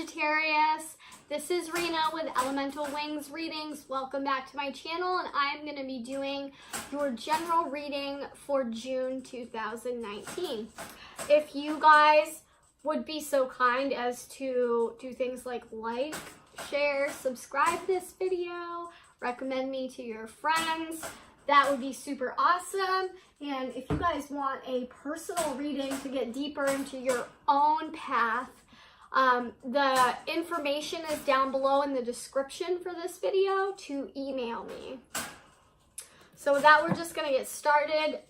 Sagittarius. This is Rena with Elemental Wings Readings. Welcome back to my channel, and I'm going to be doing your general reading for June 2019. If you guys would be so kind as to do things like, share, subscribe this video, recommend me to your friends, that would be super awesome. And if you guys want a personal reading to get deeper into your own path, the information is down below in the description for this video to email me. So with that, we're just going to get started.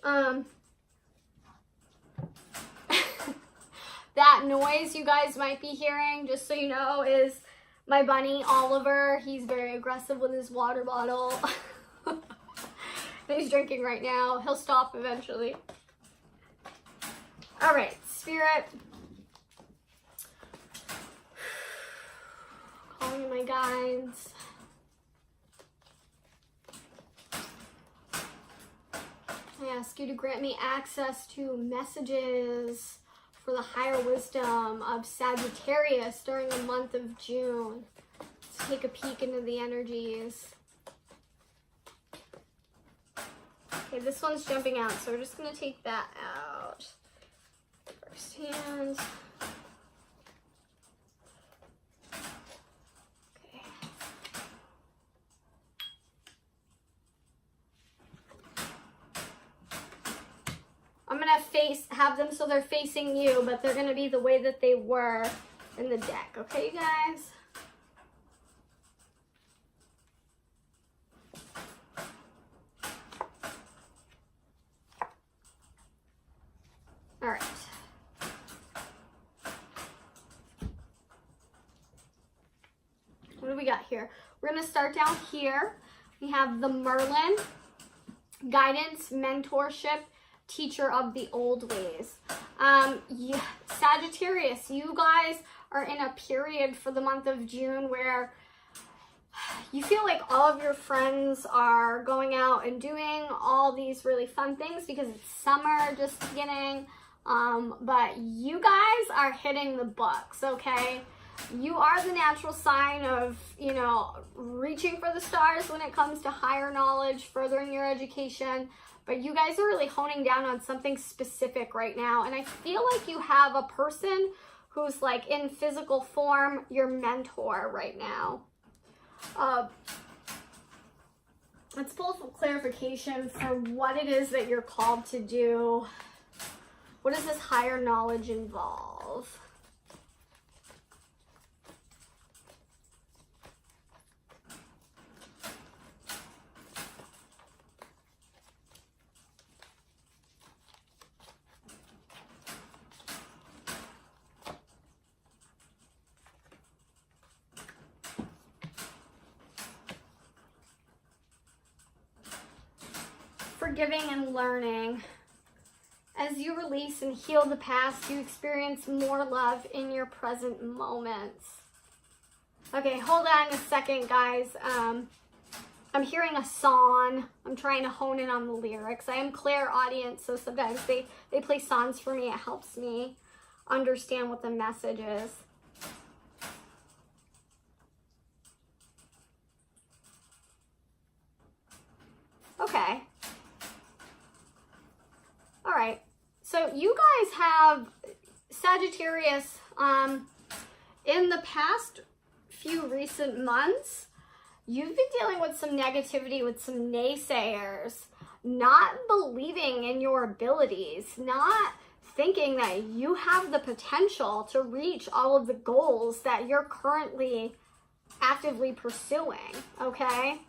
That noise you guys might be hearing, just so you know, is my bunny, Oliver. He's very aggressive with his water bottle. He's drinking right now. He'll stop eventually. All right, Spirit. Calling in my guides. I ask you to grant me access to messages for the higher wisdom of Sagittarius during the month of June. Let's take a peek into the energies. Okay, this one's jumping out, so we're just going to take that out. First hand. Okay. I'm going to have them so they're facing you, but they're going to be the way that they were in the deck. Okay, you guys? All right. What do we got here? We're going to start down here. We have the Merlin, guidance, mentorship, teacher of the old ways. Yeah, Sagittarius, you guys are in a period for the month of June where you feel like all of your friends are going out and doing all these really fun things because it's summer just beginning. But you guys are hitting the books, okay? You are the natural sign of, you know, reaching for the stars when it comes to higher knowledge, furthering your education. But you guys are really honing down on something specific right now. And I feel like you have a person who's like in physical form, your mentor right now. Let's pull some clarification for what it is that you're called to do. What does this higher knowledge involve? Forgiving and learning. As you release and heal the past, you experience more love in your present moments. Okay, hold on a second, guys. I'm hearing a song. I'm trying to hone in on the lyrics. I am clairaudience, so sometimes they play songs for me. It helps me understand what the message is. Okay. All right, so you guys have Sagittarius in the past few recent months. You've been dealing with some negativity with some naysayers, not believing in your abilities, not thinking that you have the potential to reach all of the goals that you're currently actively pursuing, okay?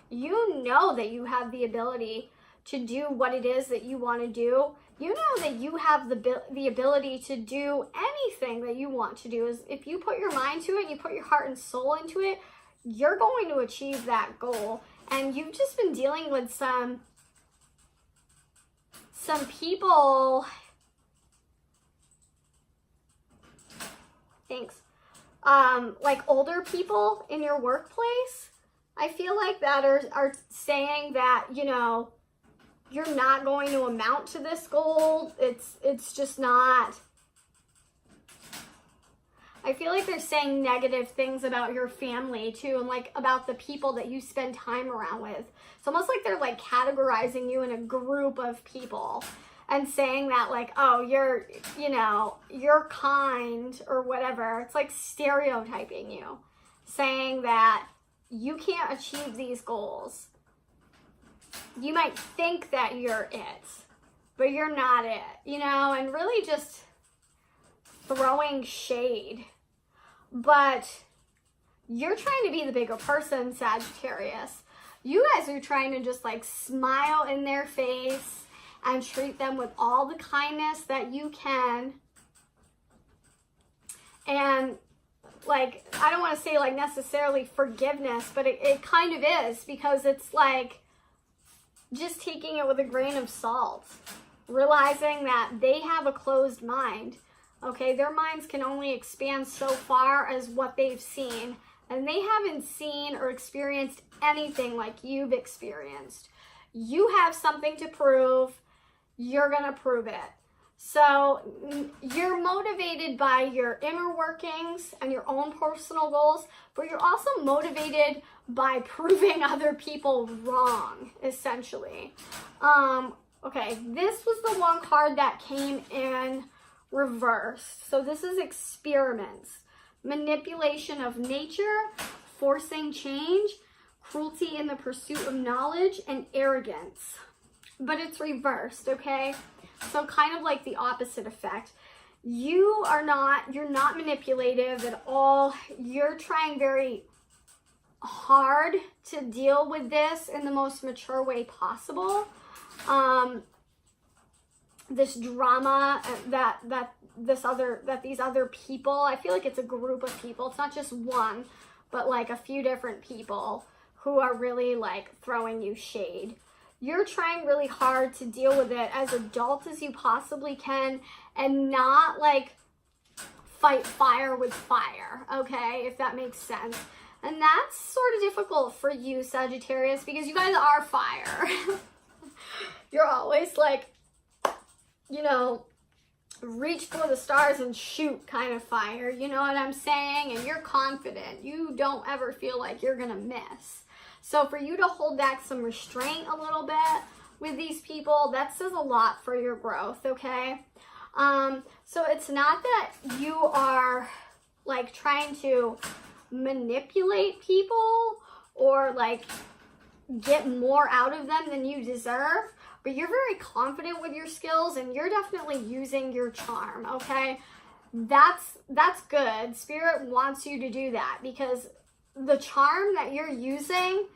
You know that you have the ability to do what it is that you want to do. You know that you have the ability to do anything that you want to do. Is if you put your mind to it, you put your heart and soul into it, you're going to achieve that goal. And you've just been dealing with some people, like older people in your workplace. I feel like that are saying that, you know, you're not going to amount to this goal. It's just not. I I feel like they're saying negative things about your family too, and like about the people that you spend time around with. It's almost like they're like categorizing you in a group of people and saying that like, oh, you're, you know, you're kind or whatever. It's like stereotyping you, saying that you can't achieve these goals. You might think that you're it, but you're not it, you know, and really just throwing shade. But you're trying to be the bigger person, Sagittarius. You guys are trying to just like smile in their face and treat them with all the kindness that you can. And like, I don't want to say like necessarily forgiveness, but it kind of is, because it's like just taking it with a grain of salt, realizing that they have a closed mind. Okay, their minds can only expand so far as what they've seen, and they haven't seen or experienced anything like you've experienced. You have something to prove. You're gonna prove it. So you're motivated by your inner workings and your own personal goals, but you're also motivated by proving other people wrong, essentially. Okay, this was the one card that came in reversed. So this is experiments, manipulation of nature, forcing change, cruelty in the pursuit of knowledge, and arrogance. But it's reversed, okay? So kind of like the opposite effect. You're not manipulative at all. You're trying very hard to deal with this in the most mature way possible. This drama that these other people, I feel like it's a group of people. It's not just one, but like a few different people who are really like throwing you shade. You're trying really hard to deal with it as adult as you possibly can and not like fight fire with fire, okay, if that makes sense. And that's sort of difficult for you, Sagittarius, because you guys are fire. You're always like, you know, reach for the stars and shoot kind of fire, you know what I'm saying? And you're confident. You don't ever feel like you're gonna miss. So for you to hold back some restraint a little bit with these people, that says a lot for your growth, okay? So it's not that you are like trying to manipulate people or like get more out of them than you deserve, but you're very confident with your skills and you're definitely using your charm, okay? That's good. Spirit wants you to do that, because the charm that you're using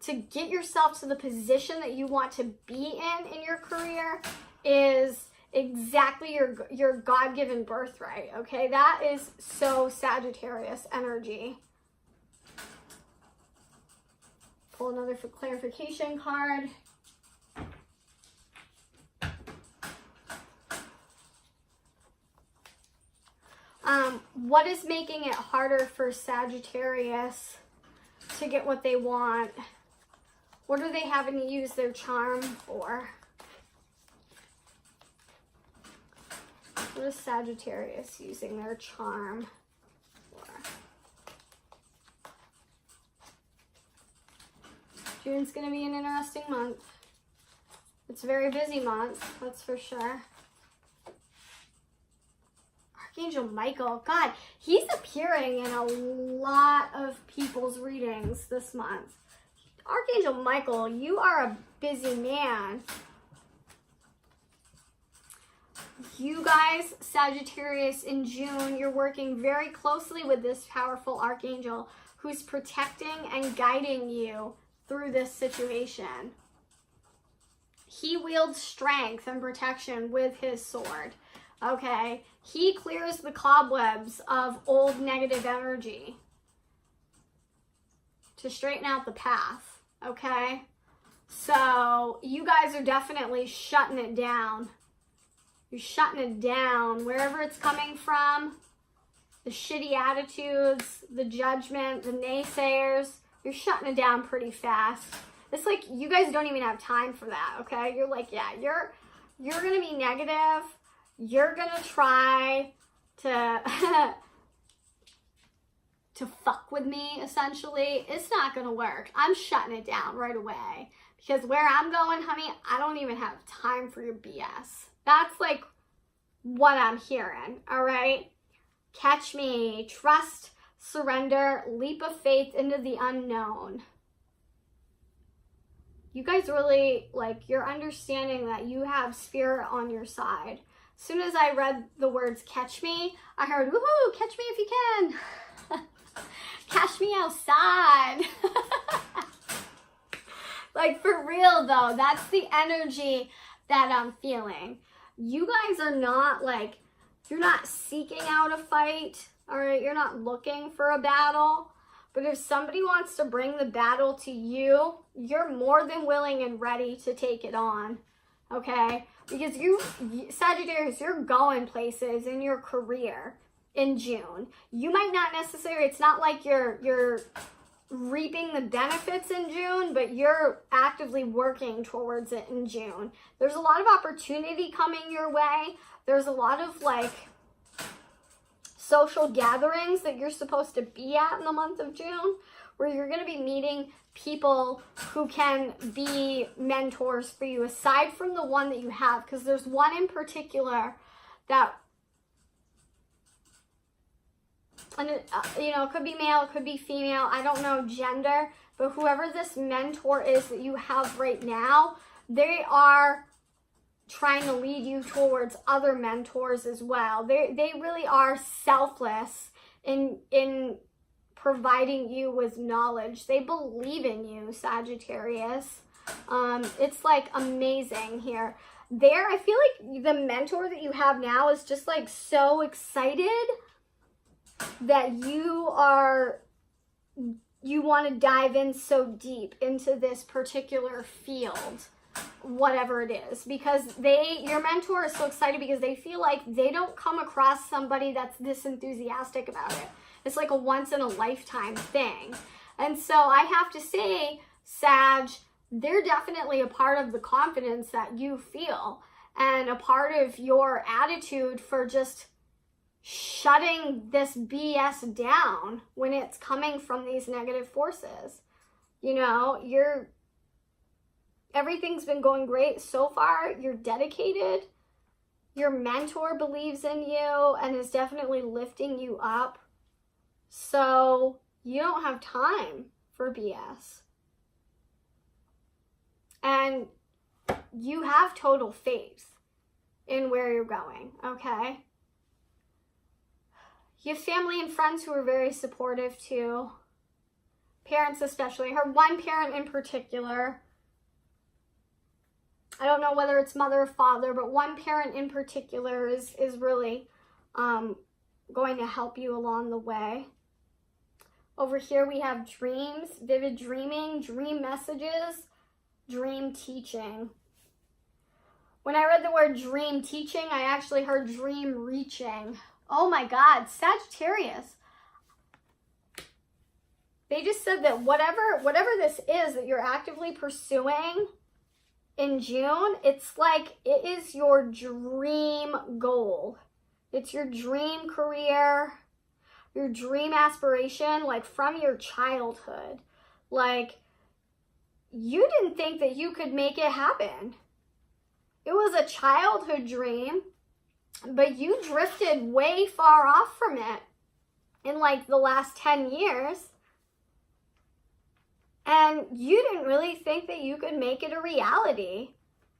to get yourself to the position that you want to be in your career is exactly your God-given birthright, okay? That is so Sagittarius energy. Pull another for clarification card. What is making it harder for Sagittarius to get what they want? What are they having to use their charm for? What is Sagittarius using their charm for? June's going to be an interesting month. It's a very busy month, that's for sure. Archangel Michael, God, he's appearing in a lot of people's readings this month. Archangel Michael, you are a busy man. You guys, Sagittarius, in June, you're working very closely with this powerful archangel who's protecting and guiding you through this situation. He wields strength and protection with his sword, okay? He clears the cobwebs of old negative energy to straighten out the path, okay? So you guys are definitely shutting it down. You're shutting it down wherever it's coming from. The shitty attitudes, the judgment, the naysayers, you're shutting it down pretty fast. It's like you guys don't even have time for that, okay? You're like, yeah, you're gonna be negative. You're gonna try to to fuck with me, essentially, it's not gonna work. I'm shutting it down right away. Because where I'm going, honey, I don't even have time for your BS. That's like what I'm hearing, all right? Catch me, trust, surrender, leap of faith into the unknown. You guys really, like, you're understanding that you have spirit on your side. As soon as I read the words catch me, I heard, woohoo, catch me if you can. Catch me outside. Like, for real, though, that's the energy that I'm feeling. You guys are not, like, you're not seeking out a fight, all right? You're not looking for a battle. But if somebody wants to bring the battle to you, you're more than willing and ready to take it on, okay? Because you, Sagittarius, you're going places in your career in June. You might not necessarily, it's not like you're reaping the benefits in June, but you're actively working towards it in June. There's a lot of opportunity coming your way. There's a lot of like social gatherings that you're supposed to be at in the month of June, where you're going to be meeting people who can be mentors for you aside from the one that you have, because there's one in particular that, and it, you know, it could be male, it could be female, I don't know gender, but whoever this mentor is that you have right now, they are trying to lead you towards other mentors as well. They really are selfless in providing you with knowledge. They believe in you, Sagittarius. It's like amazing here. I feel like the mentor that you have now is just like so excited that you want to dive in so deep into this particular field, whatever it is, because your mentor is so excited because they feel like they don't come across somebody that's this enthusiastic about it. It's like a once in a lifetime thing. And so I have to say, Sag, they're definitely a part of the confidence that you feel and a part of your attitude for just shutting this BS down when it's coming from these negative forces. You know, everything's been going great so far. You're dedicated. Your mentor believes in you and is definitely lifting you up. So you don't have time for BS. And you have total faith in where you're going, okay? You have family and friends who are very supportive too. Parents especially. Her one parent in particular, I don't know whether it's mother or father, but one parent in particular is really going to help you along the way. Over here we have dreams, vivid dreaming, dream messages, dream teaching. When I read the word dream teaching, I actually heard dream reaching. Oh my God, Sagittarius. They just said that whatever this is that you're actively pursuing in June, it's like it is your dream goal. It's your dream career, your dream aspiration, like from your childhood. Like, you didn't think that you could make it happen. It was a childhood dream, but you drifted way far off from it in like the last 10 years. And you didn't really think that you could make it a reality.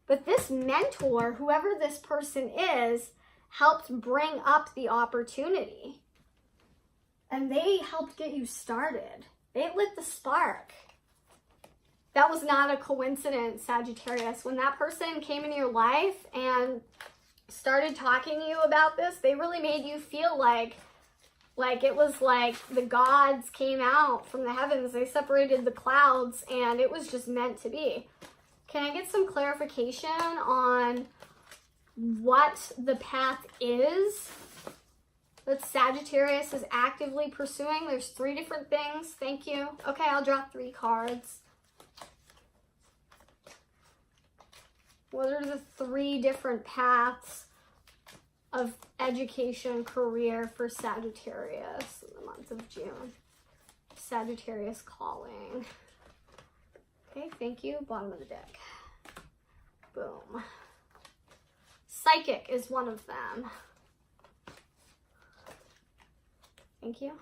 But this mentor, whoever this person is, helped bring up the opportunity. And they helped get you started. They lit the spark. That was not a coincidence, Sagittarius. When that person came into your life and started talking to you about this, they really made you feel like it was like the gods came out from the heavens. They separated the clouds and it was just meant to be. Can I get some clarification on what the path is that Sagittarius is actively pursuing? There's 3 different things. Thank you. Okay, I'll draw 3 cards. What are the 3 different paths of education, career for Sagittarius in the month of June? Sagittarius calling. Okay, thank you. Bottom of the deck. Boom. Psychic is one of them. Thank you.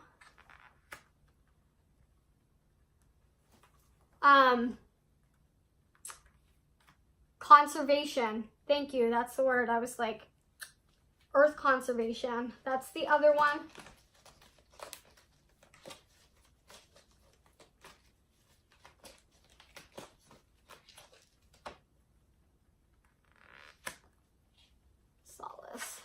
Conservation. Thank you. That's the word. I was like, earth conservation. That's the other one. Solace.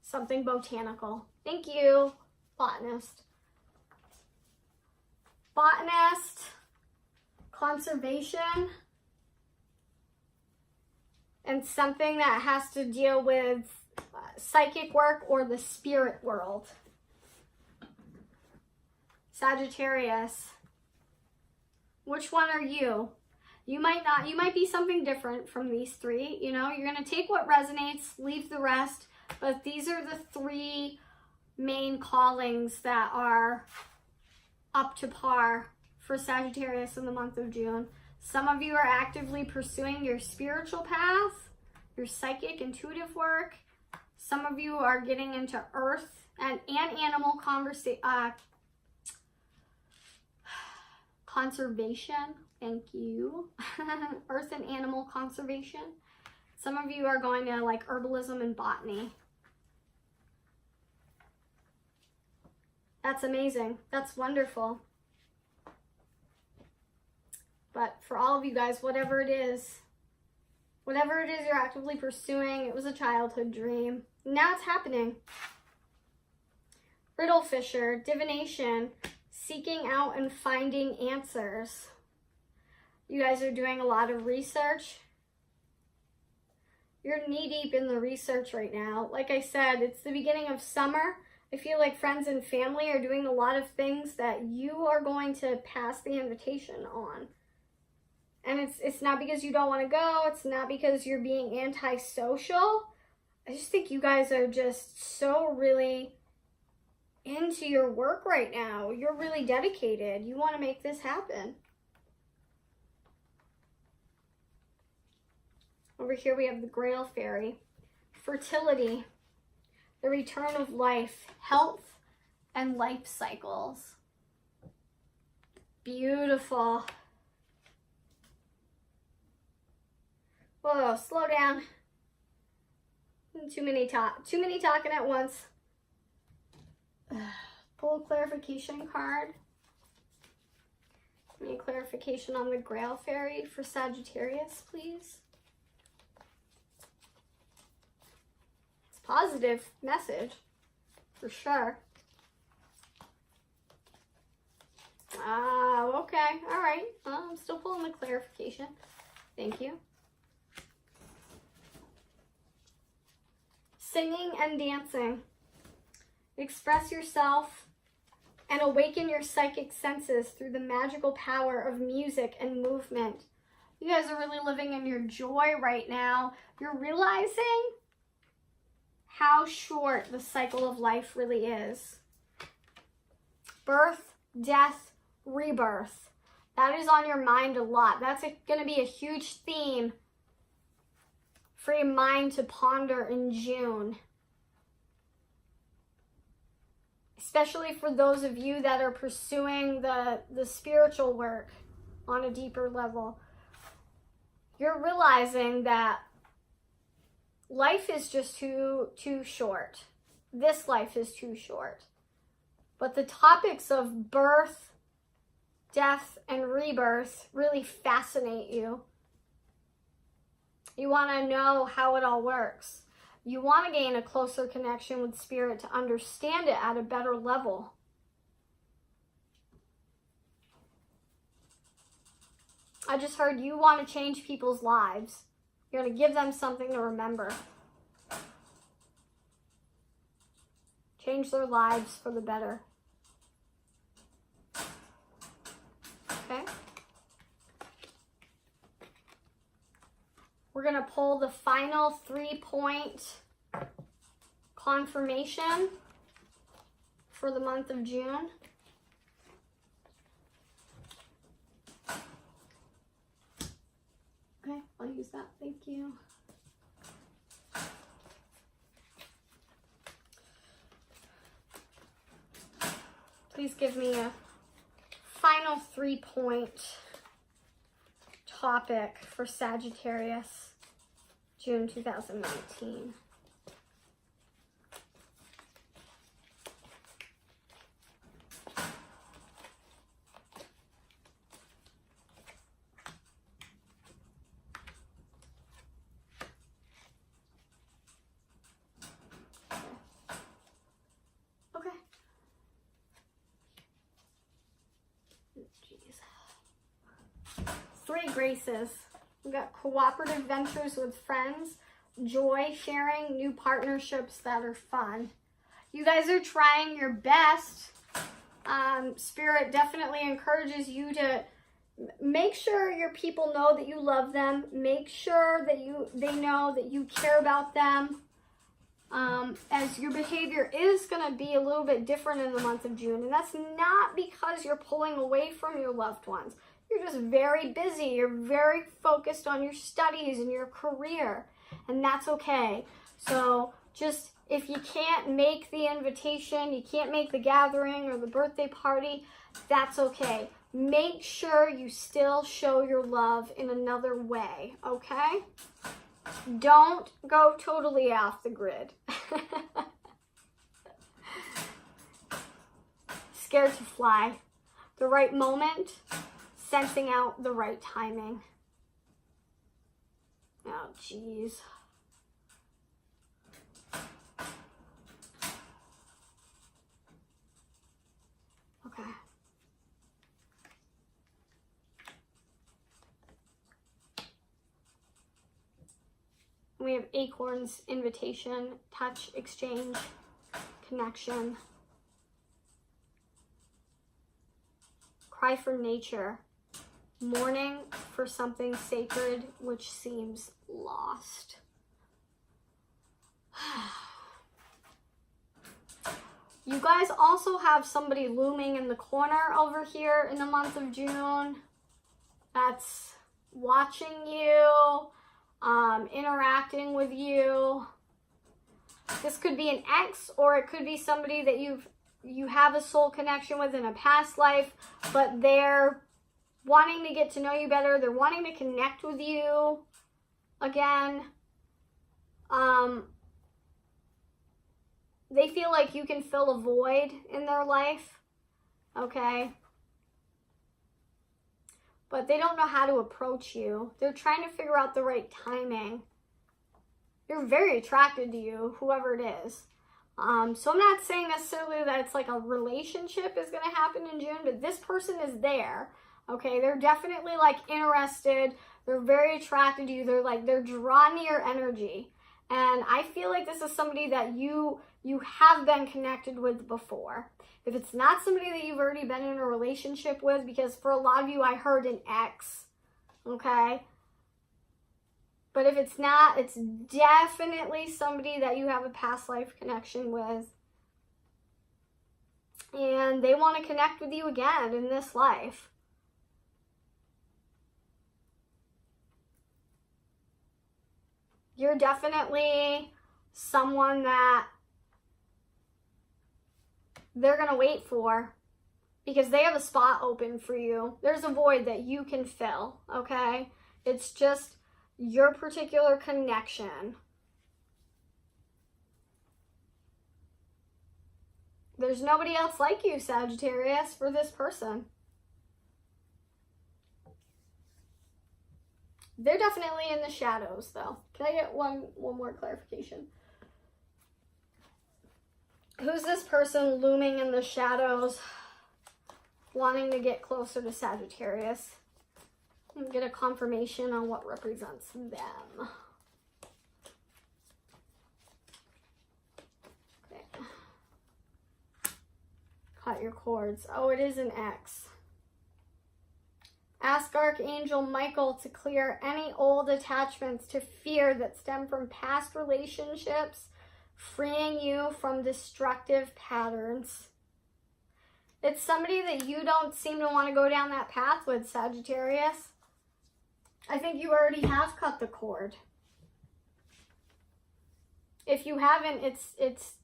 Something botanical. Thank you. Botanist. Botanist. Conservation. And something that has to deal with psychic work or the spirit world. Sagittarius. Which one are you? You might not, you might be something different from these three. You know, you're going to take what resonates, leave the rest. But these are the three main callings that are up to par for Sagittarius in the month of June. Some of you are actively pursuing your spiritual path, your psychic, intuitive work. Some of you are getting into earth and animal conservation. Thank you. Earth and animal conservation. Some of you are going to like herbalism and botany. That's amazing. That's wonderful. But for all of you guys, whatever it is you're actively pursuing, it was a childhood dream. Now it's happening. Riddle Fisher, divination, seeking out and finding answers. You guys are doing a lot of research. You're knee deep in the research right now. Like I said, it's the beginning of summer. I feel like friends and family are doing a lot of things that you are going to pass the invitation on. And it's not because you don't want to go. It's not because you're being antisocial. I just think you guys are just so really into your work right now. You're really dedicated. You want to make this happen. Over here we have the Grail Fairy. Fertility, the return of life, health, and life cycles. Beautiful. Whoa, slow down. Too many talking at once. Pull a clarification card. Any clarification on the Grail Fairy for Sagittarius, please? It's a positive message, for sure. Okay, all right. I'm still pulling the clarification. Thank you. Singing and dancing. Express yourself and awaken your psychic senses through the magical power of music and movement. You guys are really living in your joy right now. You're realizing how short the cycle of life really is. Birth, death, rebirth. That is on your mind a lot. That's going to be a huge theme for your mind to ponder in June. Especially for those of you that are pursuing the spiritual work on a deeper level. You're realizing that life is just too short. This life is too short. But the topics of birth, death, and rebirth really fascinate you. You want to know how it all works. You want to gain a closer connection with spirit to understand it at a better level. I just heard you want to change people's lives. You're going to give them something to remember. Change their lives for the better. Okay? We're going to pull the final 3-point confirmation for the month of June. Okay, I'll use that. Thank you. Please give me a final 3-point topic for Sagittarius, June 2019. Three graces. We got cooperative ventures with friends, joy sharing, new partnerships that are fun. You guys are trying your best. Spirit definitely encourages you to make sure your people know that you love them. Make sure that they know that you care about them. As your behavior is going to be a little bit different in the month of June. And that's not because you're pulling away from your loved ones. You're just very busy. You're very focused on your studies and your career. And that's okay. So just if you can't make the invitation, you can't make the gathering or the birthday party, that's okay. Make sure you still show your love in another way, okay? Don't go totally off the grid. Scared to fly. The right moment, sensing out the right timing. Oh, jeez. Okay. We have acorns, invitation, touch, exchange, connection. Cry for nature. Mourning for something sacred which seems lost. You guys also have somebody looming in the corner over here in the month of June that's watching you, interacting with you. This could be an ex, or it could be somebody that you have a soul connection with in a past life, but they're wanting to get to know you better. They're wanting to connect with you again. They feel like you can fill a void in their life, okay? But they don't know how to approach you. They're trying to figure out the right timing. You're very attracted to you, whoever it is. So I'm not saying necessarily that it's like a relationship is going to happen in June, but this person is there, okay? They're definitely like interested. They're very attracted to you. They're drawn to your energy. And I feel like this is somebody that you have been connected with before. If it's not somebody that you've already been in a relationship with, because for a lot of you, I heard an ex, okay? But if it's not, it's definitely somebody that you have a past life connection with. And they want to connect with you again in this life. You're definitely someone that they're going to wait for because they have a spot open for you. There's a void that you can fill, okay? It's just your particular connection. There's nobody else like you, Sagittarius, for this person. They're definitely in the shadows, though. Can I get one more clarification? Who's this person looming in the shadows, wanting to get closer to Sagittarius? And get a confirmation on what represents them. Okay. Cut your cords. Oh, it is an X. Ask Archangel Michael to clear any old attachments to fear that stem from past relationships, freeing you from destructive patterns. It's somebody that you don't seem to want to go down that path with, Sagittarius. I think you already have cut the cord. If you haven't, it's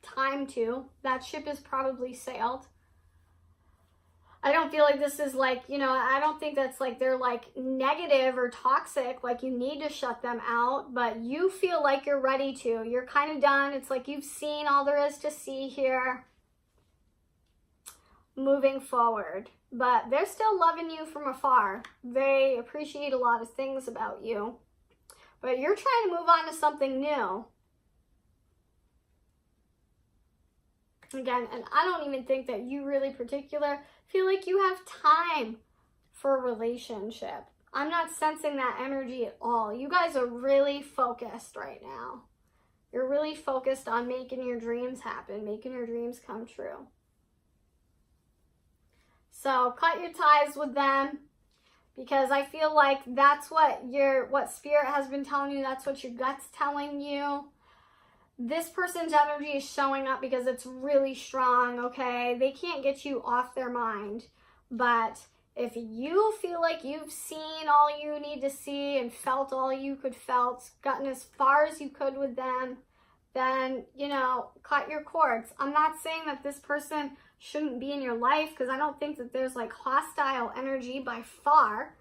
time to. That ship is probably sailed. I don't feel like this is like, you know, I don't think that's like they're like negative or toxic, like you need to shut them out, but you feel like you're ready to. You're kind of done. It's like you've seen all there is to see here. Moving forward. But they're still loving you from afar. They appreciate a lot of things about you. But you're trying to move on to something new. Again, and I don't even think that you really particular feel like you have time for a relationship. I'm not sensing that energy at all. You guys are really focused right now. You're really focused on making your dreams happen, making your dreams come true. So cut your ties with them, because I feel like that's what Spirit has been telling you. That's what your gut's telling you. This person's energy is showing up because it's really strong, okay? They can't get you off their mind. But if you feel like you've seen all you need to see and felt all you could felt, gotten as far as you could with them, then, you know, cut your cords. I'm not saying that this person shouldn't be in your life, because I don't think that there's like hostile energy by far.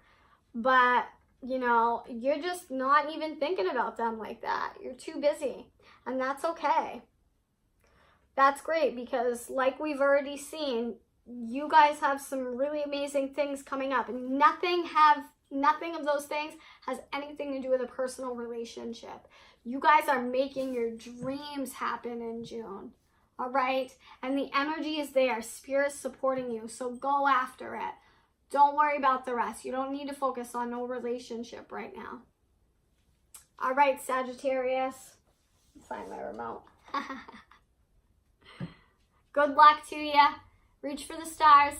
But, you know, you're just not even thinking about them like that. You're too busy. And that's okay. That's great, because like we've already seen, you guys have some really amazing things coming up, and nothing of those things has anything to do with a personal relationship. You guys are making your dreams happen in June. All right? And the energy is there. Spirit's supporting you. So go after it. Don't worry about the rest. You don't need to focus on no relationship right now. All right, Sagittarius. Find my remote. Good luck to you. Reach for the stars.